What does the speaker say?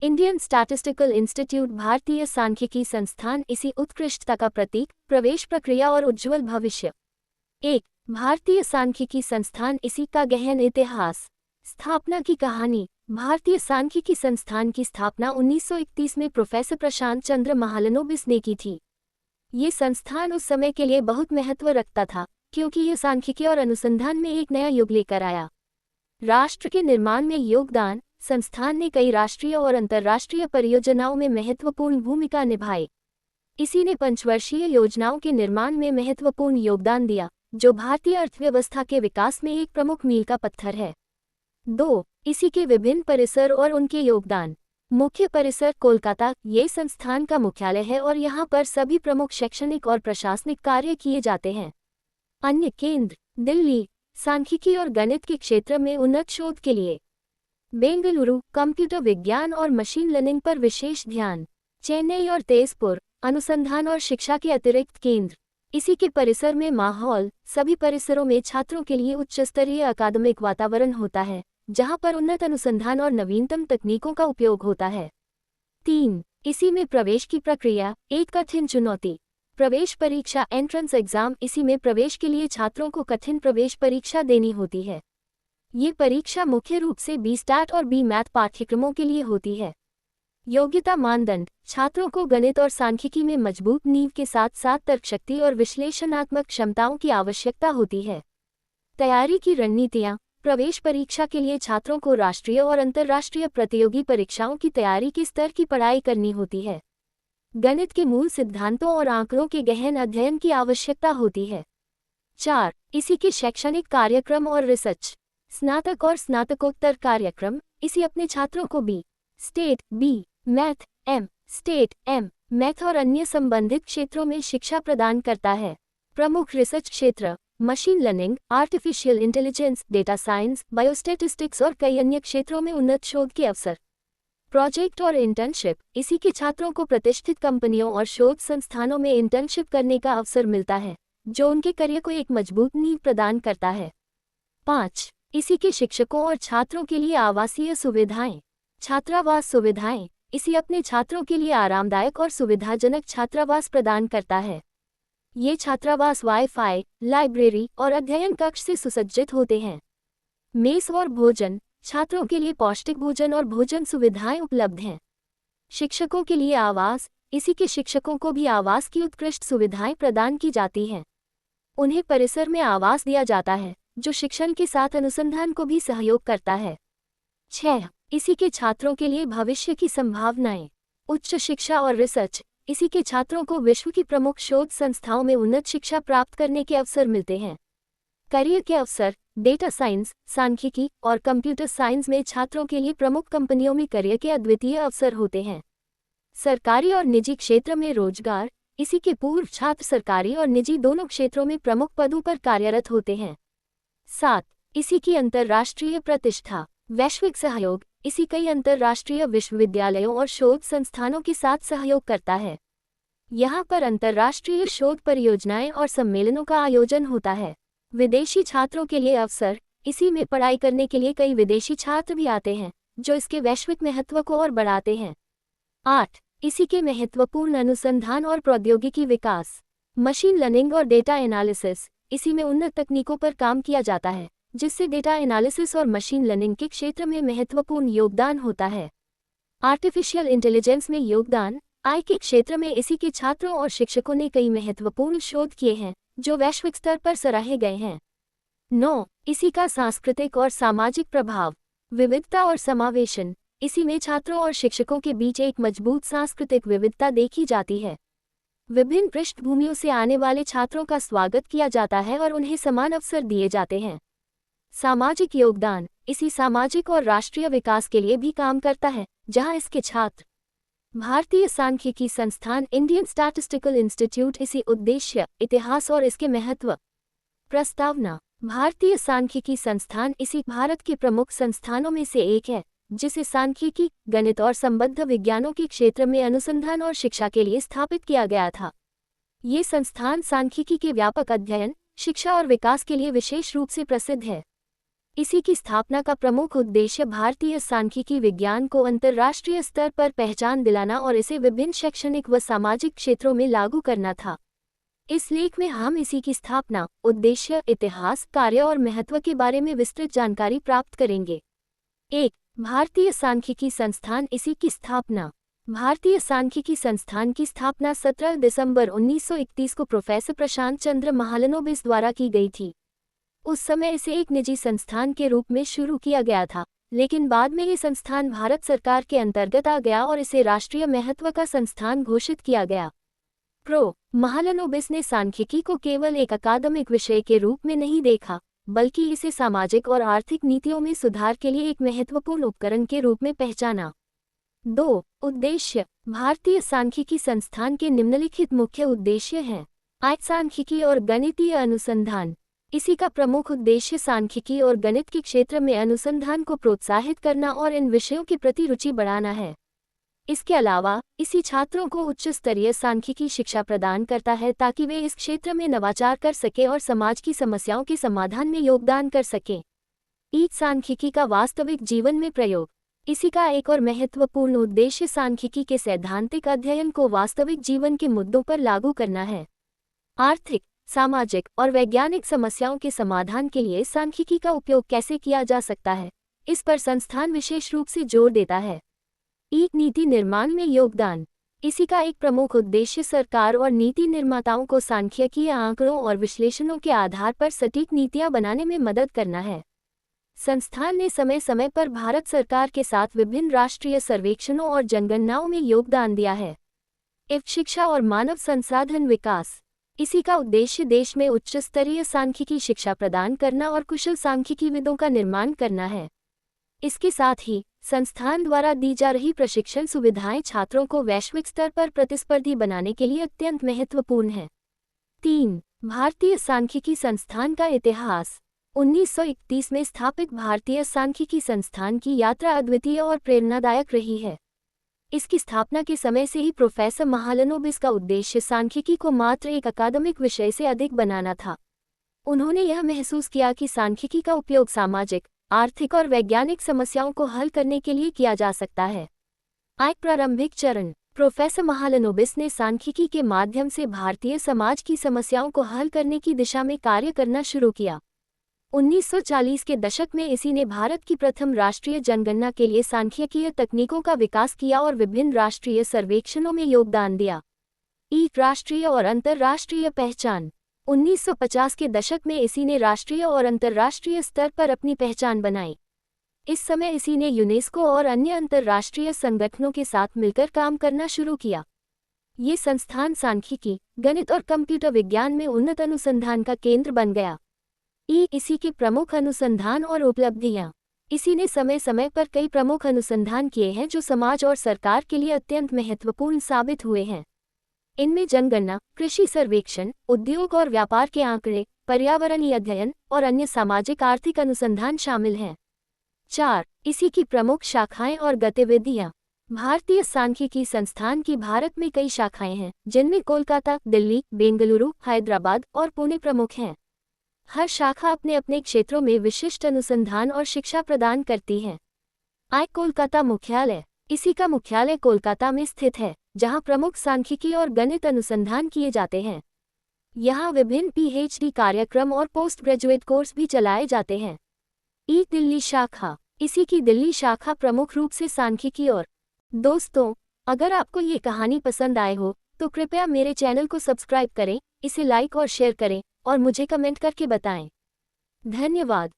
Indian statistical institute भारतीय सांख्यिकी संस्थान इसी उत्कृष्टता का प्रतीक, प्रवेश प्रक्रिया और उज्ज्वल भविष्य। 1. भारतीय सांख्यिकी संस्थान इसी का गहन इतिहास। स्थापना की कहानी। भारतीय सांख्यिकी संस्थान की स्थापना 1931 में प्रोफेसर प्रशांत चंद्र महालनोबिस ने की थी। ये संस्थान उस समय के लिए बहुत महत्व रखता था, क्योंकि ये सांख्यिकी और अनुसंधान में एक नया युग लेकर आया। राष्ट्र के निर्माण में योगदान। संस्थान ने कई राष्ट्रीय और अंतर्राष्ट्रीय परियोजनाओं में महत्वपूर्ण भूमिका निभाई। इसी ने पंचवर्षीय योजनाओं के निर्माण में महत्वपूर्ण योगदान दिया, जो भारतीय अर्थव्यवस्था के विकास में एक प्रमुख मील का पत्थर है। 2. इसी के विभिन्न परिसर और उनके योगदान। मुख्य परिसर कोलकाता, ये संस्थान का मुख्यालय है और यहाँ पर सभी प्रमुख शैक्षणिक और प्रशासनिक कार्य किए जाते हैं। अन्य केंद्र। दिल्ली, सांख्यिकी और गणित के क्षेत्र में उन्नत शोध के लिए। बेंगलुरु, कंप्यूटर विज्ञान और मशीन लर्निंग पर विशेष ध्यान। चेन्नई और तेजपुर, अनुसंधान और शिक्षा के अतिरिक्त केंद्र। इसी के परिसर में माहौल। सभी परिसरों में छात्रों के लिए उच्च स्तरीय अकादमिक वातावरण होता है, जहां पर उन्नत अनुसंधान और नवीनतम तकनीकों का उपयोग होता है। 3. इसी में प्रवेश की प्रक्रिया, एक कठिन चुनौती। प्रवेश परीक्षा, एंट्रेंस एग्जाम। इसी में प्रवेश के लिए छात्रों को कठिन प्रवेश परीक्षा देनी होती है। ये परीक्षा मुख्य रूप से बी.स्टैट और बी.मैथ पाठ्यक्रमों के लिए होती है। योग्यता मानदंड। छात्रों को गणित और सांख्यिकी में मजबूत नींव के साथ साथ तर्कशक्ति और विश्लेषणात्मक क्षमताओं की आवश्यकता होती है। तैयारी की रणनीतियाँ। प्रवेश परीक्षा के लिए छात्रों को राष्ट्रीय और अंतर्राष्ट्रीय प्रतियोगी परीक्षाओं की तैयारी के स्तर की पढ़ाई करनी होती है। गणित के मूल सिद्धांतों और आंकड़ों के गहन अध्ययन की आवश्यकता होती है। 4. इसी के शैक्षणिक कार्यक्रम और रिसर्च। स्नातक और स्नातकोत्तर कार्यक्रम। इसी अपने छात्रों को बी.स्टेट, बी.मैथ, एम.स्टेट, एम.मैथ और अन्य संबंधित क्षेत्रों में शिक्षा प्रदान करता है। प्रमुख रिसर्च क्षेत्र। Machine learning, artificial intelligence, data science, biostatistics और कई अन्य क्षेत्रों में उन्नत शोध के अवसर। प्रोजेक्ट और इंटर्नशिप। इसी के छात्रों को प्रतिष्ठित कंपनियों और शोध संस्थानों में इंटर्नशिप करने का अवसर मिलता है, जो उनके करियर को एक मजबूत नींव प्रदान करता है। 5. इसी के शिक्षकों और छात्रों के लिए आवासीय सुविधाएं। छात्रावास सुविधाएं। इसी अपने छात्रों के लिए आरामदायक और सुविधाजनक छात्रावास प्रदान करता है। ये छात्रावास वाईफाई, लाइब्रेरी और अध्ययन कक्ष से सुसज्जित होते हैं। मेस और भोजन। छात्रों के लिए पौष्टिक भोजन और भोजन सुविधाएं उपलब्ध हैं। शिक्षकों के लिए आवास। इसी के शिक्षकों को भी आवास की उत्कृष्ट सुविधाएं प्रदान की जाती हैं। उन्हें परिसर में आवास दिया जाता है, जो शिक्षण के साथ अनुसंधान को भी सहयोग करता है। 6. इसी के छात्रों के लिए भविष्य की संभावनाएं। उच्च शिक्षा और रिसर्च। इसी के छात्रों को विश्व की प्रमुख शोध संस्थाओं में उन्नत शिक्षा प्राप्त करने के अवसर मिलते हैं। करियर के अवसर। डेटा साइंस, सांख्यिकी और कंप्यूटर साइंस में छात्रों के लिए प्रमुख कंपनियों में करियर के अद्वितीय अवसर होते हैं। सरकारी और निजी क्षेत्र में रोजगार। इसी के पूर्व छात्र सरकारी और निजी दोनों क्षेत्रों में प्रमुख पदों पर कार्यरत होते हैं। 7. इसी की अंतर्राष्ट्रीय प्रतिष्ठा। वैश्विक सहयोग। इसी कई अंतर्राष्ट्रीय विश्वविद्यालयों और शोध संस्थानों के साथ सहयोग करता है। यहाँ पर अंतर्राष्ट्रीय शोध परियोजनाएं और सम्मेलनों का आयोजन होता है। विदेशी छात्रों के लिए अवसर। इसी में पढ़ाई करने के लिए कई विदेशी छात्र भी आते हैं, जो इसके वैश्विक महत्व को और बढ़ाते हैं। 8. इसी के महत्वपूर्ण अनुसंधान और प्रौद्योगिकी विकास। मशीन लर्निंग और डेटा एनालिसिस। इसी में उन्नत तकनीकों पर काम किया जाता है, जिससे डेटा एनालिसिस और मशीन लर्निंग के क्षेत्र में महत्वपूर्ण योगदान होता है। आर्टिफिशियल इंटेलिजेंस में योगदान। आई के क्षेत्र में इसी के छात्रों और शिक्षकों ने कई महत्वपूर्ण शोध किए हैं, जो वैश्विक स्तर पर सराहे गए हैं। 9. इसी का सांस्कृतिक और सामाजिक प्रभाव। विविधता और समावेशन। इसी में छात्रों और शिक्षकों के बीच एक मजबूत सांस्कृतिक विविधता देखी जाती है। विभिन्न पृष्ठभूमियों से आने वाले छात्रों का स्वागत किया जाता है और उन्हें समान अवसर दिए जाते हैं। सामाजिक योगदान। इसी सामाजिक और राष्ट्रीय विकास के लिए भी काम करता है, जहां इसके छात्र। भारतीय सांख्यिकी संस्थान इंडियन स्टैटिस्टिकल इंस्टीट्यूट इसी उद्देश्य, इतिहास और इसके महत्व। प्रस्तावना। भारतीय सांख्यिकी संस्थान इसी भारत के प्रमुख संस्थानों में से एक है, जिसे सांख्यिकी, गणित और संबद्ध विज्ञानों के क्षेत्र में अनुसंधान और शिक्षा के लिए स्थापित किया गया था। ये संस्थान सांख्यिकी के व्यापक अध्ययन, शिक्षा और विकास के लिए विशेष रूप से प्रसिद्ध है। इसी की स्थापना का प्रमुख उद्देश्य भारतीय सांख्यिकी विज्ञान को अंतर्राष्ट्रीय स्तर पर पहचान दिलाना और इसे विभिन्न शैक्षणिक व सामाजिक क्षेत्रों में लागू करना था। इस लेख में हम इसी की स्थापना, उद्देश्य, इतिहास, कार्य और महत्व के बारे में विस्तृत जानकारी प्राप्त करेंगे। 1. भारतीय सांख्यिकी संस्थान इसी की स्थापना। भारतीय सांख्यिकी संस्थान की स्थापना 17 दिसंबर 1931 को प्रोफेसर प्रशांत चंद्र महालनोबिस द्वारा की गई थी। उस समय इसे एक निजी संस्थान के रूप में शुरू किया गया था, लेकिन बाद में ये संस्थान भारत सरकार के अंतर्गत आ गया और इसे राष्ट्रीय महत्व का संस्थान घोषित किया गया। महालनोबिस ने सांख्यिकी को केवल एक अकादमिक विषय के रूप में नहीं देखा, बल्कि इसे सामाजिक और आर्थिक नीतियों में सुधार के लिए एक महत्वपूर्ण उपकरण के रूप में पहचाना। 2. उद्देश्य। भारतीय सांख्यिकी संस्थान के निम्नलिखित मुख्य उद्देश्य हैं। सांख्यिकी और गणितीय अनुसंधान। इसी का प्रमुख उद्देश्य सांख्यिकी और गणित के क्षेत्र में अनुसंधान को प्रोत्साहित करना और इन विषयों के प्रति रुचि बढ़ाना है। इसके अलावा इसी छात्रों को उच्च स्तरीय सांख्यिकी शिक्षा प्रदान करता है ताकि वे इस क्षेत्र में नवाचार कर सकें और समाज की समस्याओं के समाधान में योगदान कर सकें। सांख्यिकी का वास्तविक जीवन में प्रयोग। इसी का एक और महत्वपूर्ण उद्देश्य सांख्यिकी के सैद्धांतिक अध्ययन को वास्तविक जीवन के मुद्दों पर लागू करना है। आर्थिक, सामाजिक और वैज्ञानिक समस्याओं के समाधान के लिए सांख्यिकी का उपयोग कैसे किया जा सकता है, इस पर संस्थान विशेष रूप से जोर देता है। नीति निर्माण में योगदान। इसी का एक प्रमुख उद्देश्य सरकार और नीति निर्माताओं को सांख्यिकीय आंकड़ों और विश्लेषणों के आधार पर सटीक नीतियां बनाने में मदद करना है। संस्थान ने समय समय पर भारत सरकार के साथ विभिन्न राष्ट्रीय सर्वेक्षणों और जनगणनाओं में योगदान दिया है। शिक्षा और मानव संसाधन विकास। इसी का उद्देश्य देश में उच्च स्तरीय सांख्यिकी शिक्षा प्रदान करना और कुशल सांख्यिकीविदों का निर्माण करना है। इसके साथ ही संस्थान द्वारा दी जा रही प्रशिक्षण सुविधाएं छात्रों को वैश्विक स्तर पर प्रतिस्पर्धी बनाने के लिए अत्यंत महत्वपूर्ण है। 3. भारतीय सांख्यिकी संस्थान का इतिहास। 1931 में स्थापित भारतीय सांख्यिकी संस्थान की यात्रा अद्वितीय और प्रेरणादायक रही है। इसकी स्थापना के समय से ही प्रोफेसर महालनोबिस का उद्देश्य सांख्यिकी को मात्र एक अकादमिक विषय से अधिक बनाना था। उन्होंने यह महसूस किया कि सांख्यिकी का उपयोग सामाजिक, आर्थिक और वैज्ञानिक समस्याओं को हल करने के लिए किया जा सकता है। प्रारंभिक चरण। प्रोफेसर महालनोबिस ने सांख्यिकी के माध्यम से भारतीय समाज की समस्याओं को हल करने की दिशा में कार्य करना शुरू किया। 1940 के दशक में इसी ने भारत की प्रथम राष्ट्रीय जनगणना के लिए सांख्यिकीय तकनीकों का विकास किया और विभिन्न राष्ट्रीय सर्वेक्षणों में योगदान दिया। राष्ट्रीय और अंतर्राष्ट्रीय पहचान। 1950 के दशक में इसी ने राष्ट्रीय और अंतर्राष्ट्रीय स्तर पर अपनी पहचान बनाई। इस समय इसी ने यूनेस्को और अन्य अंतर्राष्ट्रीय संगठनों के साथ मिलकर काम करना शुरू किया। ये संस्थान सांख्यिकी, गणित और कंप्यूटर विज्ञान में उन्नत अनुसंधान का केंद्र बन गया। इसी के प्रमुख अनुसंधान और उपलब्धियां। इसी ने समय समय पर कई प्रमुख अनुसंधान किए हैं जो समाज और सरकार के लिए अत्यंत महत्वपूर्ण साबित हुए हैं। इनमें जनगणना, कृषि सर्वेक्षण, उद्योग और व्यापार के आंकड़े, पर्यावरणीय अध्ययन और अन्य सामाजिक आर्थिक अनुसंधान शामिल हैं। 4. इसी की प्रमुख शाखाएं और गतिविधियां। भारतीय सांख्यिकी संस्थान की भारत में कई शाखाएं हैं, जिनमें कोलकाता, दिल्ली, बेंगलुरु, हैदराबाद और पुणे प्रमुख हैं। हर शाखा अपने अपने क्षेत्रों में विशिष्ट अनुसंधान और शिक्षा प्रदान करती है। कोलकाता मुख्यालय। इसी का मुख्यालय कोलकाता में स्थित है, जहां प्रमुख सांख्यिकी और गणित अनुसंधान किए जाते हैं। यहां विभिन्न PhD कार्यक्रम और पोस्ट ग्रेजुएट कोर्स भी चलाए जाते हैं। दिल्ली शाखा। इसी की दिल्ली शाखा प्रमुख रूप से सांख्यिकी और। दोस्तों, अगर आपको ये कहानी पसंद आए हो तो कृपया मेरे चैनल को सब्सक्राइब करें, इसे लाइक और शेयर करें और मुझे कमेंट करके बताएं। धन्यवाद।